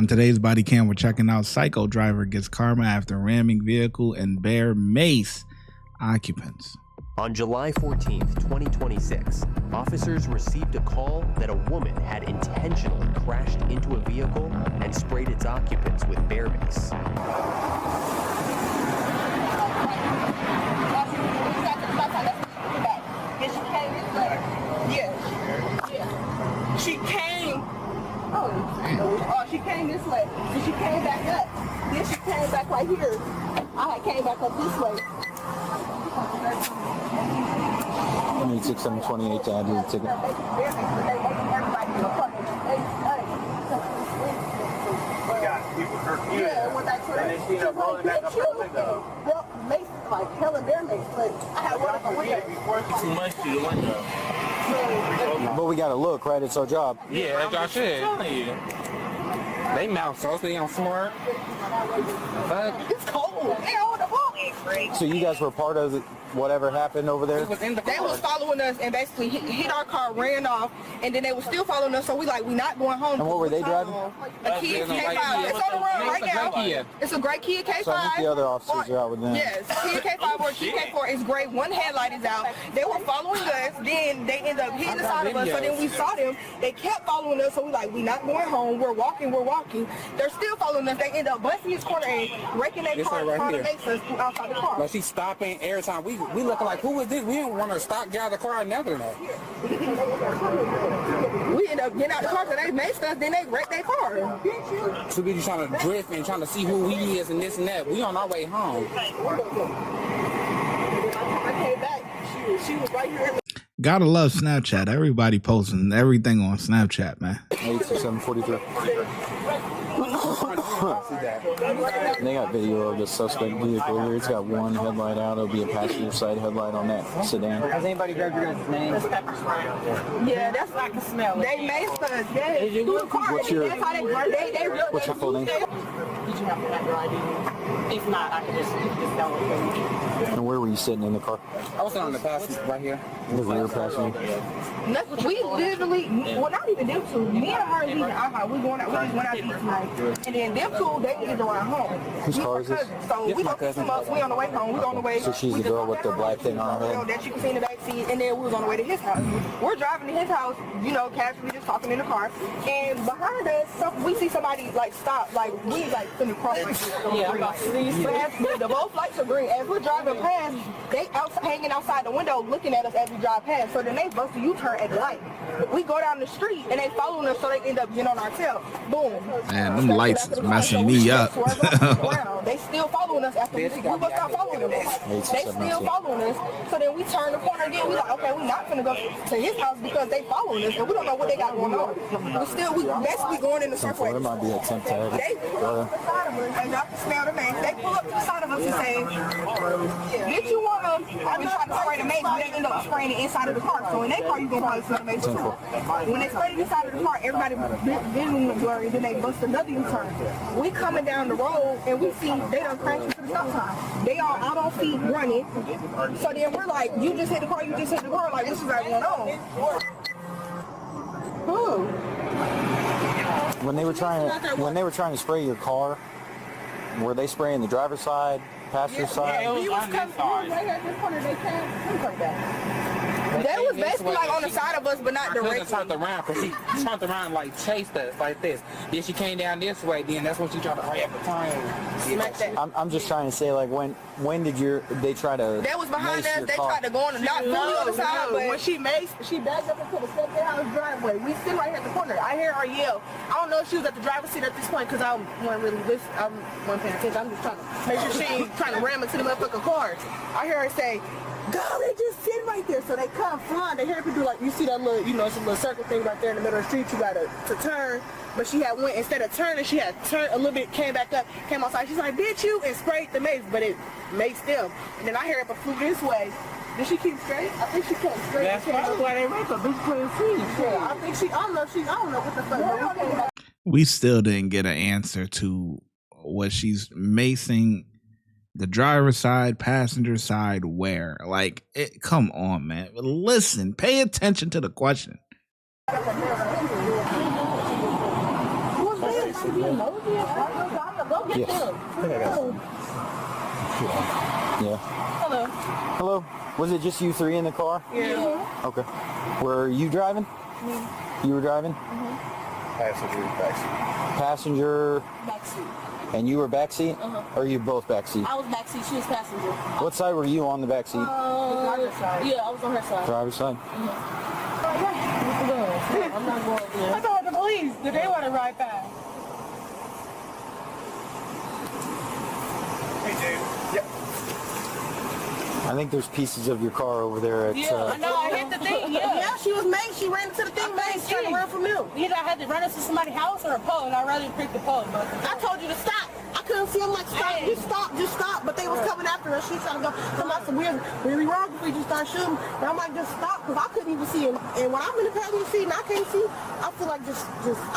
On today's body cam, we're checking out psycho driver gets karma after ramming vehicle and bear Mace occupants. On July 14th, 2026, officers received a call that a woman had intentionally crashed into a vehicle and sprayed its occupants with bear mace. She came. Oh, she came this way. Then she came back up. Then she came back right here. I came back up this way. I need 6728 to add to the ticket. Yeah, when that's what she was rolling back up her window. Well, Mace is like hella bear mace, but I had one of the windows. Too much to the window. But we gotta look, right? It's our job. Yeah, that's what I said. They mouth so they on smart. It's cold. They on the ball. So you guys were part of whatever happened over there? They was following us and basically hit our car, ran off, and then they were still following us. So we not going home. And what were they driving? A Kia K5. It's on the road right now. It's a gray Kia K5. So I think the other officers are out with them. Yes, Kia K5 or Kia K4 is gray. One headlight is out. They were following us. Then they ended up hitting the side of us. So then we saw them. They kept following us. So we not going home. We're walking. They're still following us. They end up busting his corner and breaking their car trying to make us outside the car. Like she's stopping every time. We looking like, who is this? We didn't want to stop, get out of the car, and nothing. We end up getting out the car because they maced us, then they wrecked their car. Too busy trying to drift and trying to see who he is and this and that. We on our way home. I came back. She was right here. Gotta love Snapchat. Everybody posting everything on Snapchat, man. 86743. They got video of the suspect vehicle here. It's got one headlight out. It'll be a passenger side headlight on that sedan. Has anybody grabbed your guys' name? Yeah, that's like a smell. They maced us. What's your full name? Did you have to have your ID? If not, I can just tell them. And where were you sitting in the car? I was on the passenger right here. The rear passenger. We literally, well, not even them two. Me and her leaving our house. We just went out to eat tonight. And then them two, they need to run home. Whose car is this? So we gonna pick them up. We on the way home. We on the way. So she's the girl with the black thing on her head? That you can see in the back seat. And then we was on the way to his house. We're driving to his house, casually just talking in the car. And behind us, we see somebody stop, we finna cross. The both lights are green. As we're driving past, they hanging outside the window looking at us as we drive past. So then they bust a U-turn at the light. We go down the street and they following us, so they end up getting on our tail. Boom. Man, them lights is messing me up. They still following us after we must stop following them. They still following us. So then we turn the corner again. We like, okay, we're not gonna go to his house because they following us, and we don't know what they got going on. We basically going in the circle. There might be a temp tag. They pull up to the side of us, and y'all can smell the mace. They pull up to the side of us and say, "Did you want to?" I'm trying to spray the mace, but they end up spraying the inside of the car. So in their car, you gonna probably smell the mace too. When they spray the inside of the car, everybody vision was blurry. Then they bust another U-turn. We coming down the road and we see they done crashed into the stop sign. They all out on feet running. So then we're like, "You just hit the car. You just hit the car. Like, what's going on?" When they were trying to spray your car, were they spraying the driver's side, passenger side? We was coming right at this corner. They came back. They was basically on the side of us, but not directly. She turned around because she turned around chased us like this. Then she came down this way. Then that's when she tried to hurry up the time. I'm just trying to say, when did they try to? That was behind us. They tried to go on not fully on the side, but when she backed up into the second house driveway. We sit right at the corner. I hear her yell. I don't know if she was at the driver's seat at this point because I wasn't really listening. I wasn't paying attention. I'm just trying to make sure she ain't trying to ram into the motherfucking car. I hear her say, "God, they just sitting right there." So they come flying. They hear people you see that little, it's a little circle thing right there in the middle of the street. You got to turn. But she had went, instead of turning, she had turned a little bit, came back up, came outside. She's like, "Bitch, you," and sprayed the mace, but it maced them. And then I hear it flew this way. Did she keep straight? I think she kept straight. That's why they make a bitch playing free. Yeah, I don't know what the fuck. We still didn't get an answer to what she's macing the driver's side, passenger side, where? Come on, man. Listen, pay attention to the question. Go get them. Yeah. Hello. Hello. Was it just you three in the car? Yeah. Okay. Were you driving? You were driving? Passenger, backseat. Passenger. Backseat. And you were backseat? Or are you both backseat? I was backseat. She was passenger. What side were you on the backseat? Driver's side. Yeah, I was on her side. Driver's side. I'm not going there. I thought the police. Did they want to ride past? Hey, dude. Yep. I think there's pieces of your car over there at... Yeah, I know. I hit the thing. Yeah. she was Mace. She ran into the thing. Mace trying to run from him. Either I had to run into somebody's house or a pole, and I'd rather pick the pole. But I told you to stop. I couldn't see him like stop, just stop. But they was coming after us. She trying to go. Somebody said we're really wrong if we just start shooting. And I'm like, just stop, because I couldn't even see him. And when I'm in the passenger seat and I can't see, I feel like just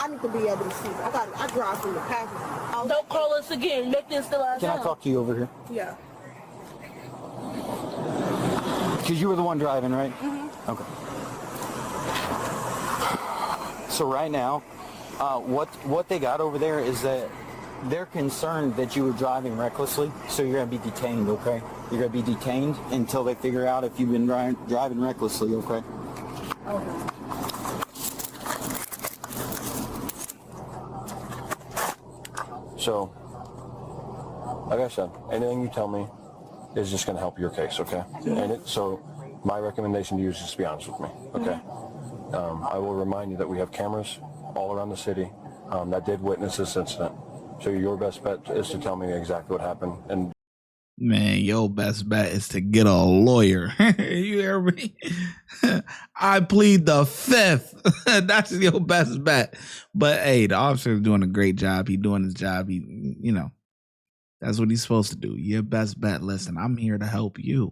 I need to be able to see. I drive from the passenger. Don't call us again. Make this still our Can I talk to you over here? Yeah. Because you were the one driving, right? Okay. So right now, what they got over there is that they're concerned that you were driving recklessly, so you're going to be detained, okay? You're going to be detained until they figure out if you've been driving recklessly, okay? Okay. So, like I said, anything you tell me is just going to help your case, okay? So my recommendation to you is just be honest with me, okay? I will remind you that we have cameras all around the city that did witness this incident. So your best bet is to tell me exactly what happened. And man, your best bet is to get a lawyer. You hear me? I plead the fifth. That's your best bet. But hey, the officer is doing a great job. He's doing his job. That's what he's supposed to do. Your best bet. Listen, I'm here to help you.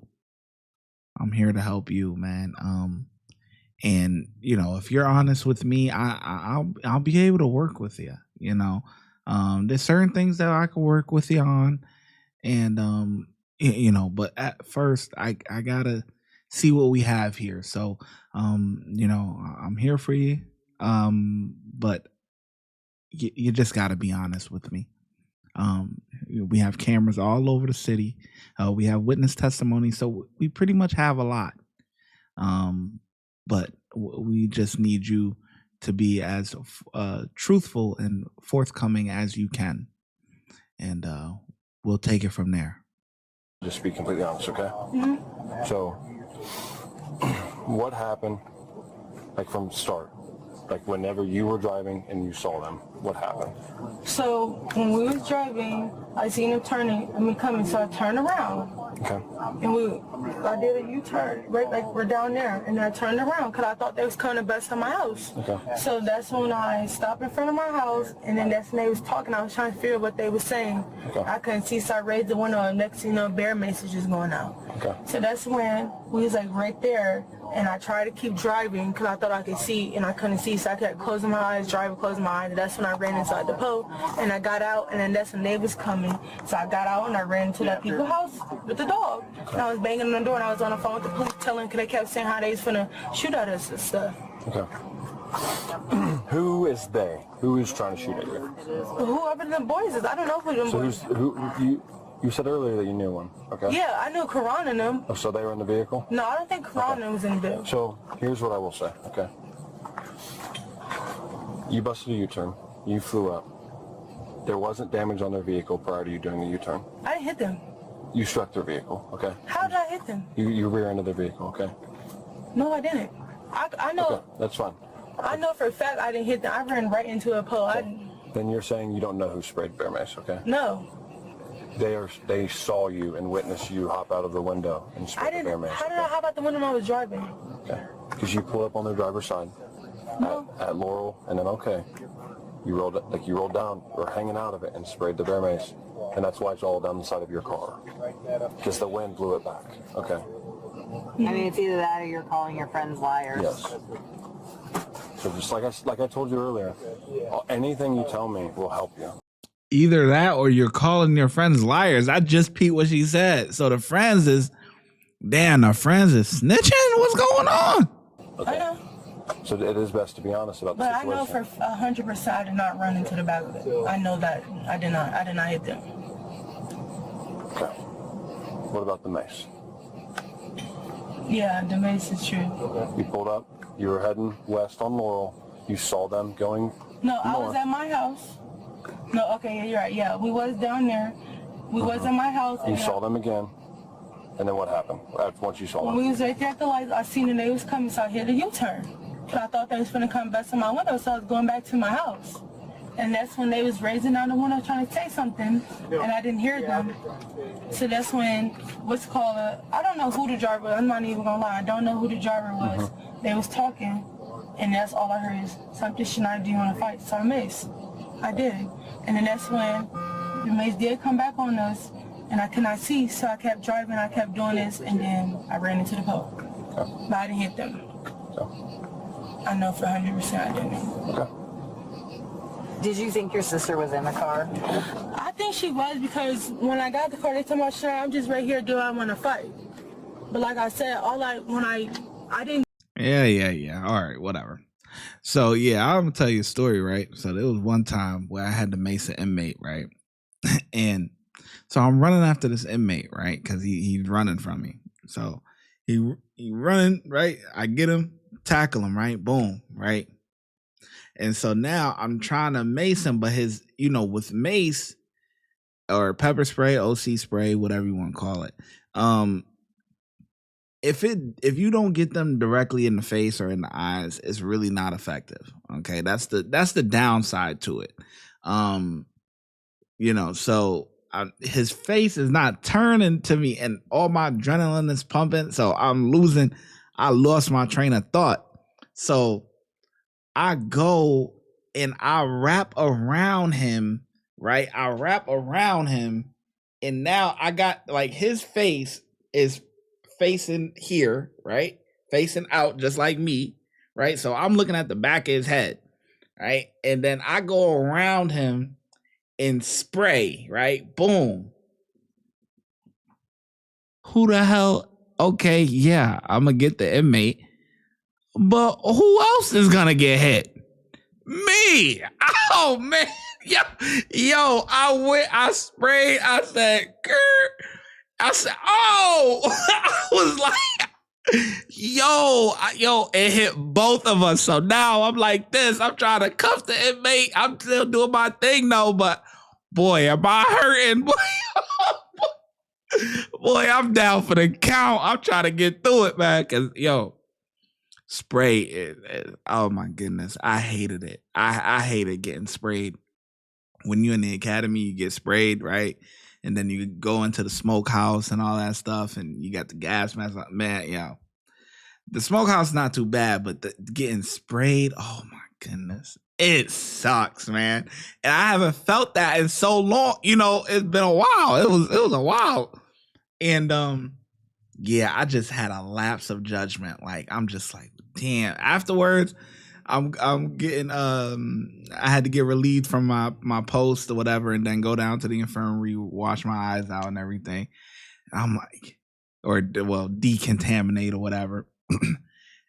I'm here to help you, man. And if you're honest with me, I'll be able to work with you. There's certain things that I can work with you on, and but at first I gotta see what we have here. So I'm here for you. But you just gotta be honest with me. We have cameras all over the city. We have witness testimony, so we pretty much have a lot. But we just need you to be as truthful and forthcoming as you can, and we'll take it from there. just be completely honest, okay? So, what happened, like from start? Like whenever you were driving and you saw them, what happened? So when we was driving, I seen him coming, so I turned around. Okay. And I did a U-turn, right, like we're down there, and I turned around because I thought they was coming to bust on my house. Okay. So that's when I stopped in front of my house, and then that's when they was talking. I was trying to figure out what they were saying. Okay. I couldn't see, so I raised the window, and next thing you know, bear Mace was just going out. Okay. So that's when we was like right there, and I tried to keep driving because I thought I could see, and I couldn't see, so I kept closing my eyes, closing my eyes, and that's when I ran inside the pole, and I got out, and then that's when they was coming, so I got out, and I ran into that people's house with the dog, and I was banging on the door, and I was on the phone with the police telling, because they kept saying how they was finna shoot at us and stuff. Okay. Who is they? Who is trying to shoot at you? Whoever the boys is, I don't know who them boys. So you said earlier that you knew one, okay? Yeah, I knew Karan and them. Oh, so they were in the vehicle? No, I don't think Karan was in the vehicle. So here's what I will say, okay? You busted a U-turn. You flew up. There wasn't damage on their vehicle prior to you doing the U-turn. I didn't hit them. You struck their vehicle, okay? How did I hit them? You rear-ended their vehicle, okay? No, I didn't. I know. Okay, that's fine. I know for a fact I didn't hit them. I ran right into a pole. Then you're saying you don't know who sprayed bear mace, okay? No. They saw you and witnessed you hop out of the window and spray the bear mace. How did I hop out the window when I was driving? Okay. Because you pulled up on their driver's side at Laurel, and then you rolled down or hanging out of it and sprayed the bear mace, and that's why it's all down the side of your car. Because the wind blew it back. Okay. I mean, it's either that or you're calling your friends liars. Yes. So just like I told you earlier, anything you tell me will help you. Either that or you're calling your friends liars. I just peeped what she said. So the friends is snitching? What's going on? Okay. I know. So it is best to be honest about the But I situation. know for 100% I did not run into the back of it. I know that I did not hit them. Okay. What about the Mace? Yeah, the Mace is true. You pulled up, you were heading west on Laurel, you saw them going No, north. I was at my house. No, okay, yeah, you're right. Yeah, we was down there. We was at my house. You saw them again, and then what happened once you saw When them? we was right there at the lights, I seen them, they was coming, so I hit a U-turn. But I thought they was finna come bust in my window, so I was going back to my house. And that's when they was raising down the window trying to say something, and I didn't hear them. So that's when, I don't know who the driver was, I'm not even gonna lie, I don't know who the driver was. They was talking, and that's all I heard is, something should not do you want to fight, so I Mace. I did. And then that's when the Mace did come back on us, and I could not see, so I kept driving, I kept doing this, and then I ran into the pole. Okay. But I didn't hit them. Okay. I know for 100% I didn't. Okay. Did you think your sister was in the car? I think she was, because when I got the car, they told me, sure, I'm just right here, do I want to fight? But like I said, I didn't. Yeah. All right, whatever. So yeah, I'm gonna tell you a story, right? So there was one time where I had to mace an inmate, right? And so I'm running after this inmate, right? Because he's running from me. So he running, right? I get him, tackle him, right? Boom, right? And so now I'm trying to mace him, but his, with mace or pepper spray, OC spray, whatever you want to call it, if you don't get them directly in the face or in the eyes, it's really not effective. Okay, that's the downside to it. So his face is not turning to me, and all my adrenaline is pumping, so I lost my train of thought. So I go and I wrap around him, right? I wrap around him, and now I got his face is facing here, right? Facing out just like me, right? So I'm looking at the back of his head, right? And then I go around him and spray, right? Boom. Who the hell? Okay, yeah, I'm gonna get the inmate. But who else is gonna get hit? Me. Oh man. Yo, I sprayed, I said, Grr. I said, oh, I was like, yo, it hit both of us. So now I'm like this. I'm trying to cuff the inmate. I'm still doing my thing though, but boy, am I hurting. Boy, I'm down for the count. I'm trying to get through it, man. Cause spray, oh my goodness. I hated it. I hated getting sprayed. When you're in the academy, you get sprayed, right? And then you go into the smokehouse and all that stuff, and you got the gas mask. Man, the smokehouse not too bad, but getting sprayed, oh my goodness, it sucks, man. And I haven't felt that in so long. It's been a while. It was a while, and I just had a lapse of judgment. I'm just like, damn. Afterwards, I'm getting I had to get relieved from my post or whatever, and then go down to the infirmary, wash my eyes out and everything. And I'm like, decontaminate or whatever. And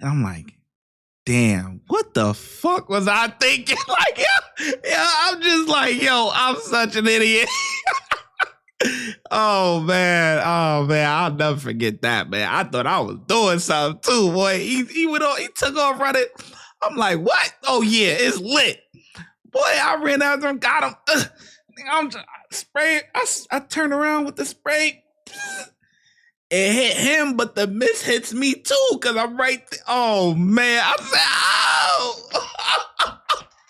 I'm like, damn, what the fuck was I thinking? I'm just like, I'm such an idiot. Oh man, I'll never forget that, man. I thought I was doing something too, boy. He went on, he took off running. I'm like, what? Oh yeah, it's lit. Boy, I ran after him, got him. I'm just spraying. I turned around with the spray. It hit him, but the miss hits me too, because I'm right there. Oh man, I said, oh.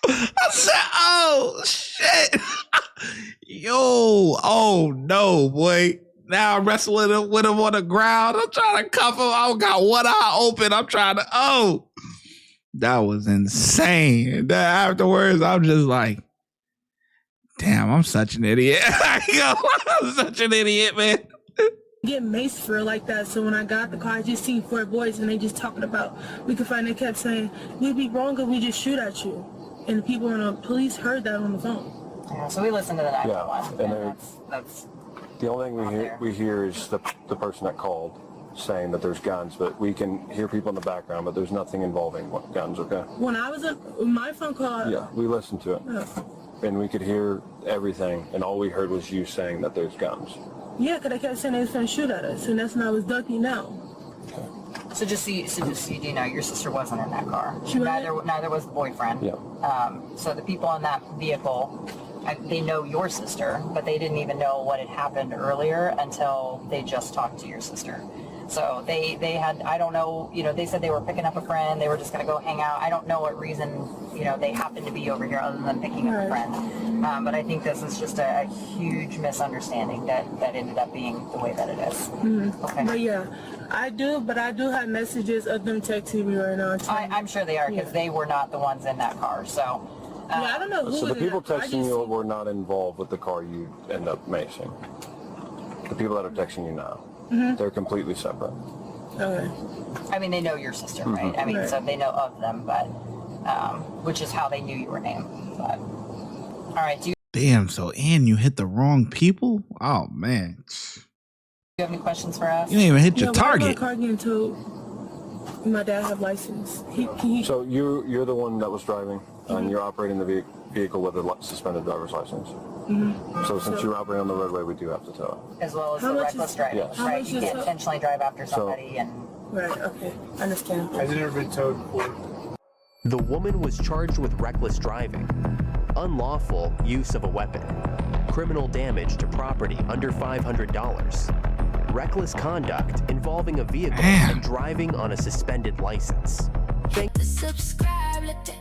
I said, oh shit. Yo, oh no, boy. Now I'm wrestling with him on the ground. I'm trying to cuff him. I got one eye open. I'm trying to, that was insane. Afterwards, I'm just like, damn, I'm such an idiot. I'm such an idiot, man. Get maced for it like that. So when I got the car, I just seen 4 boys, and they just talking about, we could find, they kept saying, we'd be wrong if we just shoot at you. And the people in the police heard that on the phone. Yeah, so we listened to the 911. And that's the only thing we hear is the person that called, saying that there's guns, but we can hear people in the background, but there's nothing involving guns, okay? When I was in my phone call. Yeah, we listened to it. And we could hear everything, and all we heard was you saying that there's guns. Yeah, because they kept saying they was going to shoot at us, and that's when I was ducking out. So just so you know, your sister wasn't in that car. Neither was the boyfriend. Yeah. So the people in that vehicle, they know your sister, but they didn't even know what had happened earlier until they just talked to your sister. So they had, I don't know, you know, they said they were picking up a friend. They were just going to go hang out. I don't know what reason, you know, they happened to be over here other than picking up a friend. But I think this is just a huge misunderstanding that ended up being the way that it is. Okay. But yeah, I do have messages of them texting me right now. I'm sure they are, because they were not the ones in that car. So yeah, I don't know who. So the people texting you were not involved with the car you end up macing. The people that are texting you now, they're completely separate. Okay. I mean, they know your sister, right? I mean, so they know of them, but which is how they knew you were named. But all right, do you Damn, so and you hit the wrong people? Oh man. have any questions for us? You didn't even hit your Why target. my car getting towed? My dad have license. So you're the one that was driving, and you're operating the vehicle with a suspended driver's license. So since you're operating on the roadway, we do have to tow it. As well as the reckless driving, Yes. right? You can't intentionally drive after somebody and. Right. Okay. Understand. Has it ever been towed before? The woman was charged with reckless driving, unlawful use of a weapon, criminal damage to property under $500, reckless conduct involving a vehicle, and driving on a suspended license. Subscribe, let the